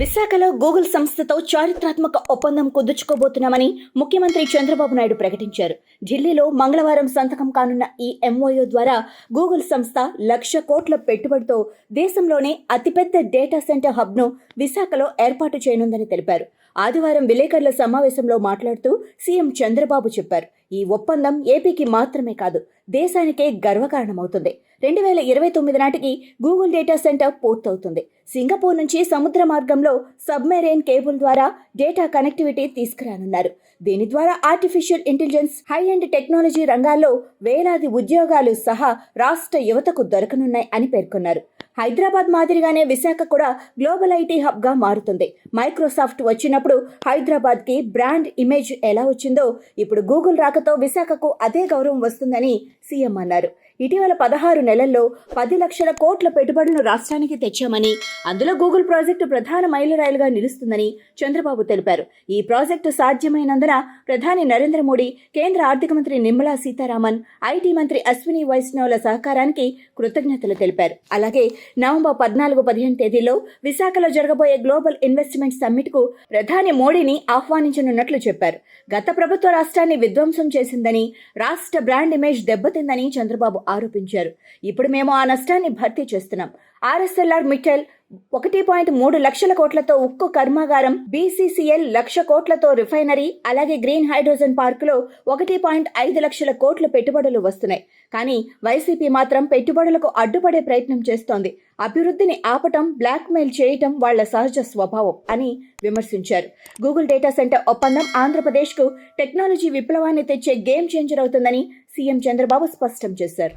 విశాఖలో గూగుల్ సంస్థతో చారిత్రాత్మక ఒప్పందం కుదుర్చుకోబోతున్నామని ముఖ్యమంత్రి చంద్రబాబు నాయుడు ప్రకటించారు. ఢిల్లీలో మంగళవారం సంతకం కానున్న ఈ ఎంఓయూ ద్వారా గూగుల్ సంస్థ 1,00,000 కోట్ల పెట్టుబడితో దేశంలోనే అతిపెద్ద డేటా సెంటర్ హబ్ను విశాఖలో ఏర్పాటు చేయనుందని తెలిపారు. ఆదివారం విలేకరుల సమావేశంలో మాట్లాడుతూ సీఎం చంద్రబాబు చెప్పారు, ఈ ఒప్పందం ఏపీకి మాత్రమే కాదు, దేశానికే గర్వకారణమవుతుంది. 2029 నాటికి గూగుల్ డేటా సెంటర్ పూర్తవుతుంది. సింగపూర్ నుంచి సముద్ర మార్గంలో సబ్మెరైన్ కేబుల్ ద్వారా డేటా కనెక్టివిటీ తీసుకురానున్నారు. దీని ద్వారా artificial intelligence, high and technology రంగాల్లో వేలాది ఉద్యోగాలు సహా రాష్ట్ర యువతకు దొరకనున్నాయి అని పేర్కొన్నారు. హైదరాబాద్ మాదిరిగానే విశాఖ కూడా గ్లోబల్ ఐటీ హబ్గా మారుతుంది. మైక్రోసాఫ్ట్ వచ్చినప్పుడు హైదరాబాద్కి బ్రాండ్ ఇమేజ్ ఎలా వచ్చిందో ఇప్పుడు గూగుల్ రాకతో విశాఖకు అదే గౌరవం వస్తుందని సీఎం అన్నారు. ఇటీవల 16 నెలల్లో 10 లక్షల కోట్ల పెట్టుబడులను రాష్ట్రానికి తెచ్చామని, అందులో గూగుల్ ప్రాజెక్టు ప్రధాన మైలురాయిలుగా నిలుస్తుందని చంద్రబాబు తెలిపారు. ఈ ప్రాజెక్టు సాధ్యమైనందున ప్రధాని నరేంద్ర మోడీ, కేంద్ర ఆర్థిక మంత్రి నిర్మలా సీతారామన్, ఐటీ మంత్రి అశ్విని వైష్ణవ్ల సహకారానికి కృతజ్ఞతలు తెలిపారు. అలాగే నవంబర్ 14-15 తేదీల్లో విశాఖలో జరగబోయే గ్లోబల్ ఇన్వెస్ట్మెంట్ సమ్మిట్కు ప్రధాని మోడీని ఆహ్వానించనున్నట్లు చెప్పారు. గత ప్రభుత్వ రాష్ట్రాన్ని విధ్వంసం చేసిందని, రాష్ట్ర బ్రాండ్ ఇమేజ్ దెబ్బతిందని చంద్రబాబు ఆరోపించారు. ఇప్పుడు మేము ఆ నష్టాన్ని భర్తీ చేస్తున్నాం. ఆర్ఎస్ఎల్ఆర్ మిట్టల్ 1.3 లక్షల కోట్లతో ఉక్కు కర్మాగారం, బీసీసీఎల్ 1,00,000 కోట్లతో రిఫైనరీ, అలాగే గ్రీన్ హైడ్రోజన్ పార్కులో 1.5 లక్షల కోట్ల పెట్టుబడులు వస్తున్నాయి. కానీ వైసీపీ మాత్రం పెట్టుబడులకు అడ్డుపడే ప్రయత్నం చేస్తోంది. అభివృద్ధిని ఆపటం, బ్లాక్మెయిల్ చేయటం వాళ్ల సహజ స్వభావం అని విమర్శించారు. గూగుల్ డేటా సెంటర్ ఒప్పందం ఆంధ్రప్రదేశ్కు టెక్నాలజీ విప్లవాన్ని తెచ్చే గేమ్ చేంజర్ అవుతుందని సీఎం చంద్రబాబు స్పష్టం చేశారు.